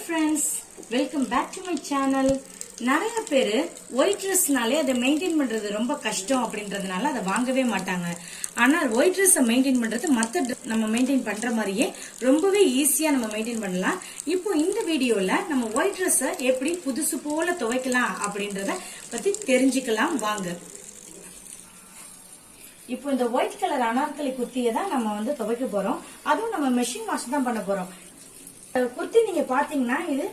friends, welcome back to my channel. நிறைய பேர் white ட்ரெஸ்னாலே அதை மெயின்டைன் பண்றது ரொம்ப கஷ்டம் அப்படின்றதுனால அதை வாங்கவே மாட்டாங்க. ஆனால் ஒயிட் ட்ரெஸ் மெயின்டைன் பண்றது மற்ற நம்ம மெயின்டைன் பண்ற மாதிரியே ரொம்பவே ஈஸியா நம்ம மெயின்டைன் பண்ணலாம். இப்போ இந்த வீடியோல நம்ம ஒயிட் ட்ரெஸ் எப்படி புதுசு போல துவைக்கலாம் அப்படின்றத பத்தி தெரிஞ்சுக்கலாம் வாங்க. இப்போ இந்த ஒயிட் கலர் அனார்கலி குர்த்தியை தான் நம்ம துவைக்க போறோம். அதுவும் நம்ம மெஷின் வாஷ் தான் பண்ண போறோம். குர்த்தி நீங்க பாத்தீங்கன்னா இது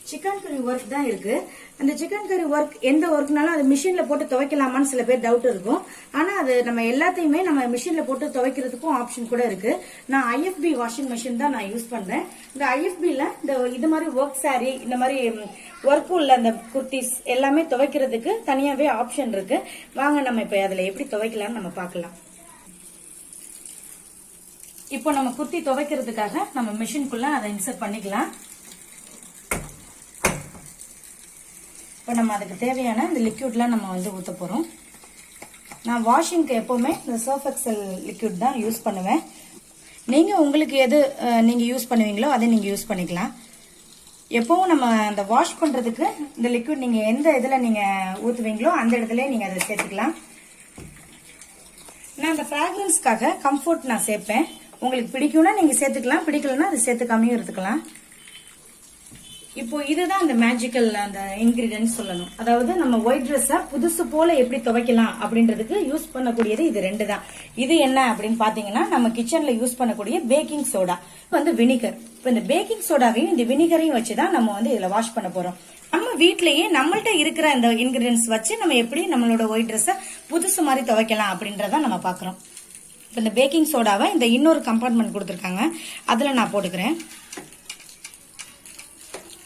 சிக்கன் கறி ஒர்க் தான் இருக்கு. அந்த சிக்கன் கறி ஒர்க் எந்த ஒர்க்னாலும் அது மிஷின்ல போட்டு துவைக்கலாமான்னு சில பேர் டவுட் இருக்கும். ஆனா அது நம்ம எல்லாத்தையுமே நம்ம மிஷின்ல போட்டு துவைக்கிறதுக்கும் ஆப்ஷன் கூட இருக்கு. நான் ஐஎஃப்பி வாஷிங் மிஷின் தான் நான் யூஸ் பண்றேன். இந்த ஐஎஃப்பில இந்த இது மாதிரி ஒர்க் சாரி இந்த மாதிரி ஒர்க்கும் உள்ள அந்த குர்த்திஸ் எல்லாமே துவைக்கிறதுக்கு தனியாவே ஆப்ஷன் இருக்கு. வாங்க நம்ம இப்ப அதுல எப்படி துவைக்கலாம்னு நம்ம பார்க்கலாம். இப்போ நம்ம குர்த்தி துவைக்கிறதுக்காக நம்ம மிஷின்குள்ள அதை இன்சர்ட் பண்ணிக்கலாம். இப்போ நம்ம அதுக்கு தேவையான இந்த லிக்விட்லாம் நம்ம ஊற்ற போறோம். நான் வாஷிங்க்கு எப்பவுமே இந்த சர்ஃப் எக்ஸல் லிக்விட் தான் யூஸ் பண்ணுவேன். நீங்க உங்களுக்கு எது நீங்க யூஸ் பண்ணுவீங்களோ அதை நீங்க யூஸ் பண்ணிக்கலாம். எப்பவும் நம்ம அந்த வாஷ் பண்றதுக்கு இந்த லிக்விட் நீங்க எந்த இதுல நீங்க ஊத்துவீங்களோ அந்த இடத்துல நீங்க அதை சேர்த்துக்கலாம். நான் அந்த ஃப்ராக்ரன்ஸ்க்காக கம்ஃபர்ட் நான் சேர்ப்பேன். உங்களுக்கு பிடிக்கும்னா நீங்க சேர்த்துக்கலாம், பிடிக்கலன்னா அது சேர்த்துக்காமையும் இருந்துக்கலாம். இப்போ இதுதான் அந்த மேஜிக்கல் அந்த இன்கிரீடியன்ட் சொல்லணும். அதாவது நம்ம ஒயிட் ட்ரெஸ்ஸ புதுசு போல எப்படி துவைக்கலாம் அப்படின்றதுக்கு யூஸ் பண்ணக்கூடியது இது ரெண்டு தான். இது என்ன அப்படின்னு பாத்தீங்கன்னா நம்ம கிச்சன்ல யூஸ் பண்ணக்கூடிய பேக்கிங் சோடா வினிகர். இப்போ இந்த பேக்கிங் சோடாவையும் இந்த வினிகரையும் வச்சுதான் நம்ம இதுல வாஷ் பண்ண போறோம். நம்ம வீட்லயே நம்மள்ட்ட இருக்கிற அந்த இன்கிரீடியன்ஸ் வச்சு நம்ம எப்படி நம்மளோட ஒயிட் ட்ரெஸ்ஸ புதுசு மாதிரி துவைக்கலாம் அப்படின்றத நம்ம பாக்குறோம். இப்போ இந்த பேக்கிங் சோடாவை இந்த இன்னொரு கம்பார்ட்மெண்ட் கொடுத்துருக்காங்க, அதுல நான் போட்டுக்கிறேன்.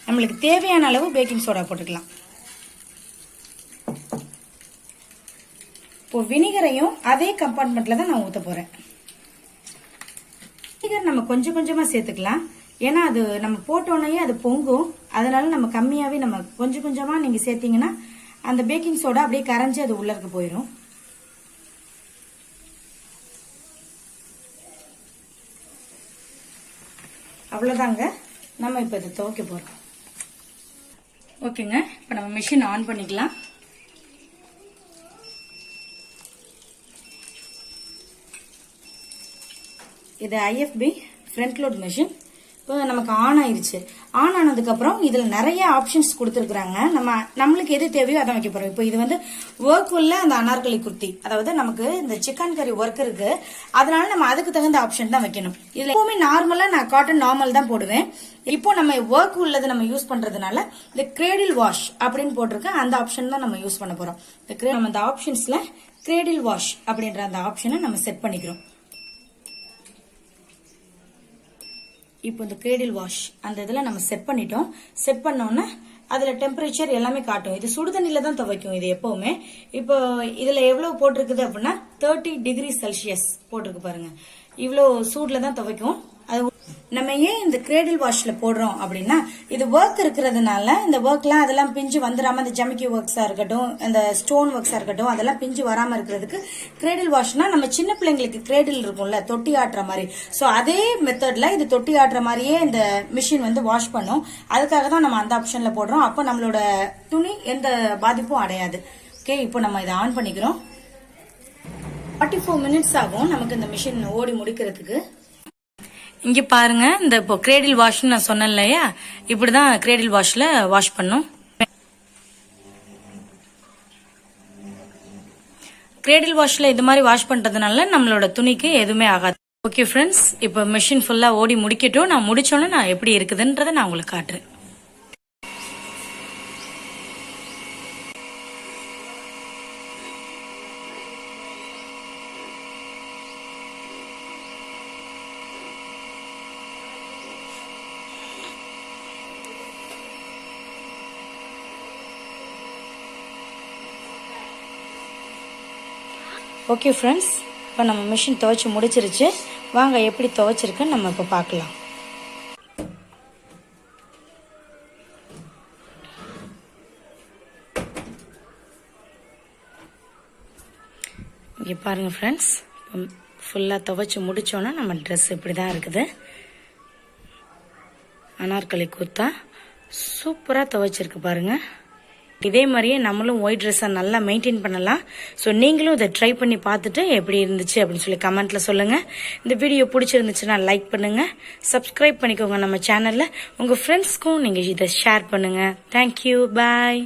நம்மளுக்கு தேவையான அளவு பேக்கிங் சோடா போட்டுக்கலாம். இப்போ வினிகரையும் அதே கம்பார்ட்மெண்ட்ல தான் நான் ஊத்த போறேன். வினிகர் நம்ம கொஞ்சம் கொஞ்சமா சேர்த்துக்கலாம். ஏன்னா அது நம்ம போட்டோன்னே அது பொங்கும். அதனால நம்ம கம்மியாவே நம்ம கொஞ்சம் கொஞ்சமா நீங்க சேர்த்தீங்கன்னா அந்த பேக்கிங் சோடா அப்படியே கரைஞ்சி அது உள்ளருக்கு போயிடும். அவ்வளவுதாங்க, நம்ம இப்ப இதை துவைக்க போறோம். ஓகேங்க, இப்ப நம்ம மிஷின் ஆன் பண்ணிக்கலாம். இது ஐஎஃப்பி ஃப்ரண்ட் லோட் மிஷின். இப்போ நமக்கு ஆன் ஆயிருச்சு. ஆன் ஆனதுக்கு அப்புறம் இதுல நிறைய ஆப்ஷன்ஸ் கொடுத்துருக்காங்க. நம்மளுக்கு எது தேவையோ அதான் வைக்க போறோம். இப்போ இது ஒர்க் உள்ள அந்த அனார்கலி குர்த்தி, அதாவது நமக்கு இந்த சிக்கன் கறி ஒர்க் இருக்கு, அதனால நம்ம அதுக்கு தகுந்த ஆப்ஷன் தான் வைக்கணும். இதுல எப்பவுமே நார்மலா நான் காட்டன் நார்மல் தான் போடுவேன். இப்போ நம்ம ஒர்க் உள்ளது நம்ம யூஸ் பண்றதுனால இந்த கிரேடில் வாஷ் அப்படின்னு போட்டிருக்க அந்த ஆப்ஷன் தான் நம்ம யூஸ் பண்ண போறோம். நம்ம இந்த ஆப்ஷன்ஸ்ல கிரேடில் வாஷ் அப்படின்ற அந்த ஆப்ஷனை நம்ம செட் பண்ணிக்கிறோம். இப்போ இந்த கிரேடில் வாஷ் அந்த இதுல நம்ம செட் பண்ணிட்டோம். செட் பண்ணோம்னா அதுல டெம்பரேச்சர் எல்லாமே காட்டும். இது சுடு தண்ணியில தான் துவைக்கும் இது எப்பவுமே. இப்போ இதுல எவ்வளவு போட்டிருக்குது அப்படின்னா 30 டிகிரி செல்சியஸ் போட்டிருக்கு பாருங்க. இவ்வளவு சூட்ல தான் துவைக்கும். அது நம்ம ஏன் இந்த கிரேடில் வாஷ்ல போடுறோம் அப்படின்னா இது ஒர்க் இருக்கிறதுனால இந்த ஒர்க்லாம் அதெல்லாம் பிஞ்சு வந்துடாம, இந்த ஜமிக்கி ஒர்க்ஸா இருக்கட்டும், இந்த ஸ்டோன் ஒர்க்ஸா இருக்கட்டும், அதெல்லாம் பிஞ்சு வராம இருக்கிறதுக்கு கிரேடில் வாஷ்னா நம்ம சின்ன பிள்ளைங்களுக்கு கிரேடில் இருக்கும்ல தொட்டி ஆட்டுற மாதிரி, சோ அதே மெத்தட்ல இது தொட்டி ஆட்டுற மாதிரியே இந்த மிஷின் வாஷ் பண்ணும். அதுக்காக தான் நம்ம அந்த ஆப்ஷன்ல போடுறோம். அப்ப நம்மளோட துணி எந்த பாதிப்பும் அடையாது. ஓகே, இப்போ நம்ம இதை ஆன் பண்ணிக்கிறோம். 44 மினிட்ஸ் ஆகும் நமக்கு இந்த மிஷின் ஓடி முடிக்கிறதுக்கு. இங்க பாருங்க, இந்த இப்போ கிரேடில் வாஷ் நான் சொன்னேன் இல்லையா, இப்படிதான் கிரேடில் வாஷ்ல வாஷ் பண்ணும். கிரேடில் வாஷ்ல இது மாதிரி வாஷ் பண்றதுனால நம்மளோட துணிக்கு எதுவுமே ஆகாது. ஓகே ஃப்ரெண்ட்ஸ், இப்போ மிஷின் ஃபுல்லா ஓடி முடிக்கட்டும். நான் முடிச்சோன்னு நான் எப்படி இருக்குதுன்றத நான் உங்களுக்கு காட்டுறேன். ஓகே ஃப்ரெண்ட்ஸ், இப்போ நம்ம மிஷின் துவைச்சு முடிச்சிருச்சு. வாங்க எப்படி துவைச்சிருக்குன்னு நம்ம இப்போ பார்க்கலாம். இங்கே பாருங்க ஃப்ரெண்ட்ஸ், ஃபுல்லாக துவைச்சு முடிச்சோன்னா நம்ம ட்ரெஸ் இப்படி தான் இருக்குது. அனார்கலி குர்த்தா சூப்பராக துவைச்சிருக்கு பாருங்க. இதே மாதிரியே நம்மளும் ஒயிட் ட்ரெஸ்ஸை நல்லா மெயின்டைன் பண்ணலாம். ஸோ நீங்களும் இதை ட்ரை பண்ணி பார்த்துட்டு எப்படி இருந்துச்சு அப்படின்னு சொல்லி கமெண்ட்ல சொல்லுங்க. இந்த வீடியோ பிடிச்சிருந்துச்சுன்னா லைக் பண்ணுங்க, சப்ஸ்கிரைப் பண்ணிக்கோங்க நம்ம சேனல்ல. உங்க ஃப்ரெண்ட்ஸ்க்கும் நீங்க இதை ஷேர் பண்ணுங்க. தேங்க்யூ, பாய்.